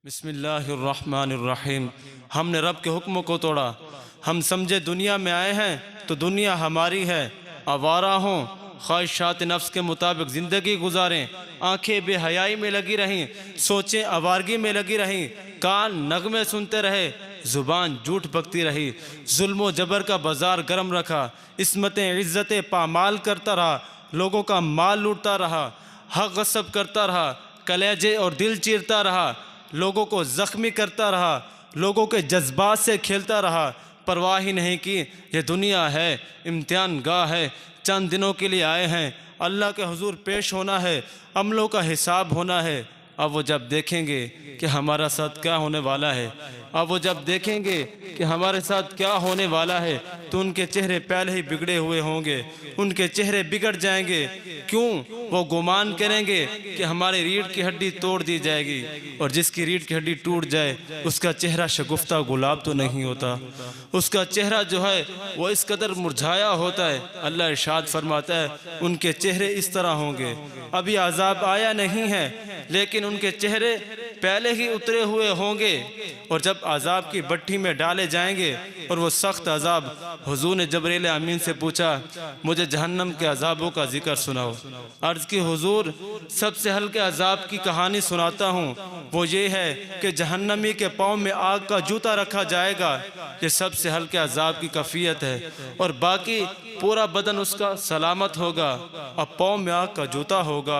बिस्मिल्लाहिर्रहमानिर्रहीम। हमने रब के हुक्म को तोड़ा। हम समझे दुनिया में आए हैं तो दुनिया हमारी है। आवारा हों, ख्वाहिशात नफ्स के मुताबिक ज़िंदगी गुजारें। आंखें बेहयाई में लगी रहें, सोचें आवारगी में लगी रहें। कान नगमे सुनते रहे, ज़ुबान झूठ बकती रही। जुल्म जबर का बाजार गर्म रखा, इस्मतें इज़्ज़तें पामाल करता रहा। लोगों का माल लूटता रहा, हक गस्ब करता रहा। कलेजे और दिल चीरता रहा, लोगों को ज़ख्मी करता रहा। लोगों के जज्बात से खेलता रहा। परवाह ही नहीं की ये दुनिया है, इम्तिहान गाह है। चंद दिनों के लिए आए हैं, अल्लाह के हुजूर पेश होना है, अमलों का हिसाब होना है। अब वो जब देखेंगे कि हमारा साथ क्या होने वाला है, अब वो जब देखेंगे कि हमारे साथ क्या होने वाला है, तो उनके चेहरे पहले ही बिगड़े हुए होंगे। उनके चेहरे बिगड़ जाएंगे। क्यों? वो गुमान करेंगे कि हमारी रीढ़ की हड्डी तोड़ दी जाएगी, और जिसकी रीढ़ की हड्डी टूट जाए उसका चेहरा शगुफ्ता गुलाब तो नहीं होता। उसका चेहरा जो है वो इस कदर मुरझाया होता है। अल्लाह इरशाद फरमाता है उनके चेहरे इस तरह होंगे। अभी अजाब आया नहीं है, लेकिन उनके चेहरे पहले ही उतरे हुए होंगे। और जब अजाब की भट्टी में डाले जाएंगे और वो सख्त अजाब, हुजूर ने जबरील अमीन से पूछा मुझे जहन्नम के अजाबों का जिक्र सुनाओ। अर्ज़ की हुजूर सबसे हल्के अजाब की कहानी सुनाता हूँ। वो ये है कि जहन्नमी के पाँव में आग का जूता रखा जाएगा। ये सबसे हल्के अजाब की कैफियत है, और बाकी पूरा बदन उसका सलामत होगा। अब पाँव में आग का जूता होगा।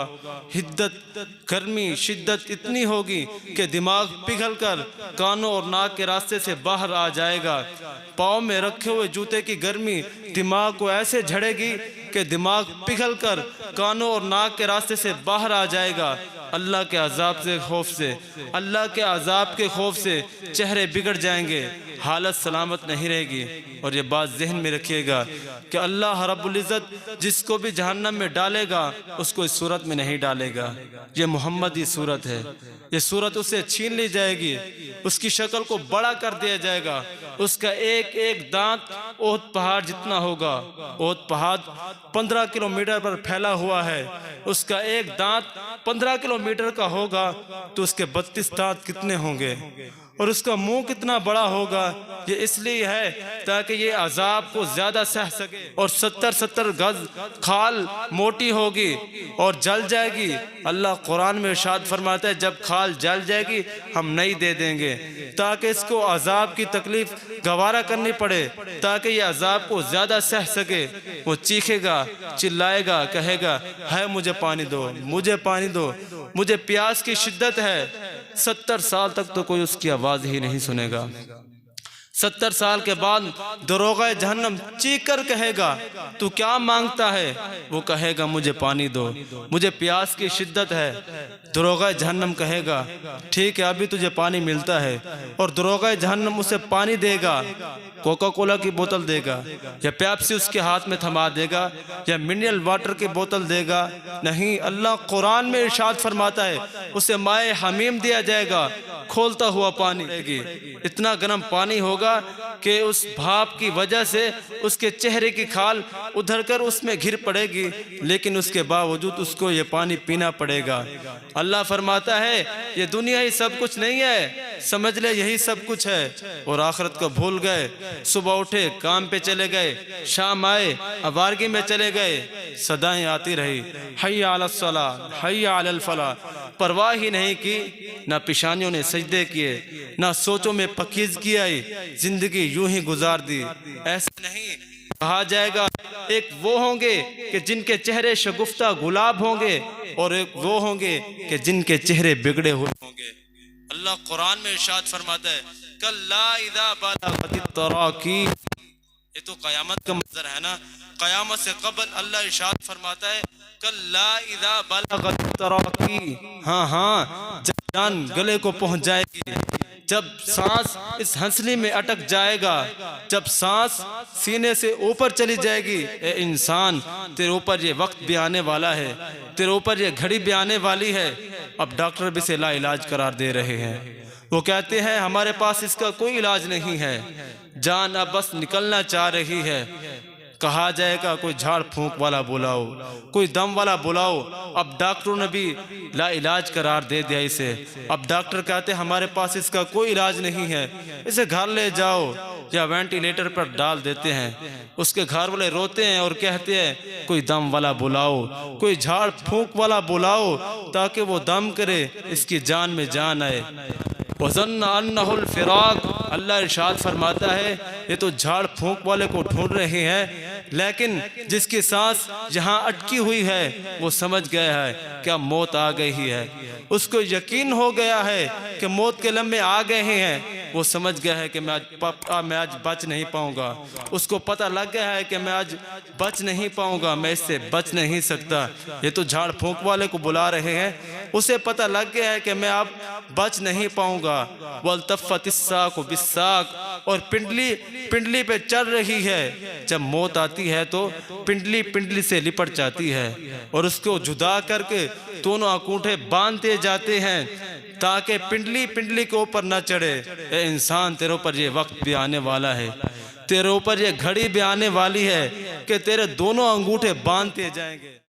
हिद्दत, गर्मी, शिद्दत इतनी होगी कि दिमाग पिघल कर कानों और नाक के रास्ते से बाहर आ जाएगा। पाँव में रखे हुए जूते की गर्मी दिमाग को ऐसे झड़ेगी कि दिमाग पिघल कर कानों और नाक के रास्ते से बाहर आ जाएगा। अल्लाह के अजाब से खौफ से, अल्लाह के अजाब के खौफ से चेहरे बिगड़ जाएंगे, हालत सलामत नहीं रहेगी। और ये बात जहन में रखिएगा कि अल्लाह रब्बुल इज़्ज़त जिसको भी जहन्नम में डालेगा उसको इस सूरत में नहीं डालेगा। ये मोहम्मदी सूरत है। ये सूरत उससे छीन ली जाएगी, उसकी शक्ल को बड़ा कर दिया जाएगा। उसका एक एक दांत ओहद पहाड़ जितना होगा। ओहद पहाड़ 15 किलोमीटर पर फैला हुआ है। उसका एक दांत 15 किलोमीटर का होगा तो उसके 32 दांत कितने होंगे, और उसका मुंह कितना बड़ा होगा। ये इसलिए है ताकि ये अजाब को ज्यादा सह सके। और 70-70 गज खाल मोटी होगी और जल जाएगी। अल्लाह कुरान में इरशाद फरमाता है जब खाल जल जाएगी हम नई दे देंगे, ताकि इसको अजाब की तकलीफ गवारा करनी पड़े, ताकि ये अजाब को ज्यादा सह सके। वो चीखेगा, चिल्लाएगा, कहेगा है मुझे पानी दो, मुझे पानी दो, मुझे प्यास की शिद्दत है। 70 साल तक तो कोई उसकी आवाज़ ही नहीं सुनेगा। 70 साल के बाद दरोगा जहन्नम चीख कर कहेगा तू क्या मांगता है? वो कहेगा मुझे पानी दो, मुझे प्यास की शिद्दत है। दरोगा जहन्नम कहेगा ठीक है अभी तुझे पानी मिलता है, और दरोगा जहन्नम उसे पानी देगा, कोका कोला की बोतल देगा, या पेप्सी उसके हाथ में थमा देगा, या मिनरल वाटर की बोतल देगा। नहीं, अल्लाह कुरान में इरशाद फरमाता है उसे माए हमीम दिया जाएगा, खोलता हुआ पानी देगी। इतना गर्म पानी होगा कि उस भाप की वजह से उसके चेहरे की खाल उधर कर उसमें घिर पड़ेगी, लेकिन उसके बावजूद उसको ये पानी पीना पड़ेगा। अल्लाह फरमाता है ये दुनिया ही सब कुछ नहीं है, समझ ले यही सब कुछ है। और आखिरत को भूल गए। सुबह उठे काम पे चले गए, शाम आए आवारगी में चले गए, सदाएं आती रही हय्या अलस सलाह हय्या अलल फलाह। परवाह ही नहीं की, ना पेशानियों ने सजदे किए, ना सोचों में पकीज़गी आई, जिंदगी यूं ही गुजार दी। ऐसा नहीं कहा जाएगा एक वो होंगे कि जिनके चेहरे शगुफ्ता गुलाब होंगे, और एक वो होंगे कि जिनके चेहरे बिगड़े हुए होंगे। अल्लाह कुरान में इरशाद फरमाता है कल्ला इज़ा बलगतित तराकी। ये तो क़यामत का मंजर है ना। क़यामत से कबल अल्लाह इरशाद फरमाता है कल्ला इज़ा बलगतित तराकी। हाँ हाँ, जब जान गले को पहुंच जाएगी, जब सांस इस हंसली में अटक जाएगा, जब सांस सीने से ऊपर चली जाएगी, ए इंसान तेरे ऊपर ये वक्त भी आने वाला है, तेरे ऊपर ये घड़ी भी आने वाली है। अब डॉक्टर भी इसे लाइलाज करार दे रहे हैं। वो कहते हैं हमारे पास इसका कोई इलाज नहीं है, जान अब बस निकलना चाह रही है। कहा जाएगा कोई झाड़ फूंक वाला बुलाओ, कोई दम वाला बुलाओ। अब डॉक्टरों ने भी ला इलाज करार दे दिया इसे। अब डॉक्टर कहते हैं हमारे पास इसका कोई इलाज नहीं है, इसे घर ले जाओ, या वेंटिलेटर पर डाल देते हैं। उसके घर वाले रोते हैं और कहते हैं कोई दम वाला बुलाओ, कोई झाड़ फूंक वाला बुलाओ, ताकि वो दम करे, इसकी जान में जान आए। वज़न्ना अन्नहुल फिराक, अल्लाह इरशाद फरमाता है ये तो झाड़ फूंक वाले को ढूंढ रहे हैं, लेकिन जिसकी सांस यहाँ अटकी हुई है वो समझ गया है कि अब मौत आ गई ही है। उसको यकीन हो गया है कि मौत के लम्हे आ गए हैं। वो समझ गया है कि मैं आज बच नहीं पाऊंगा। उसको पता लग गया है कि मैं आज बच नहीं पाऊंगा, मैं इससे बच नहीं सकता। ये तो झाड़ फूंक वाले को बुला रहे हैं। उसे पता लग गया है कि मैं अब बच नहीं पाऊंगा। वल्तफ़तिस्साक़ु बिस्साक़, और पिंडली पे चढ़ रही है। जब मौत आती है तो पिंडली से लिपट जाती है और उसको जुदा करके दोनों अंगूठे बांधते जाते हैं ताकि पिंडली के ऊपर न चढ़े। ए इंसान, तेरे ऊपर ये वक्त भी आने वाला है, तेरे ऊपर ये घड़ी भी आने वाली है कि तेरे दोनों अंगूठे बांधते जाएंगे।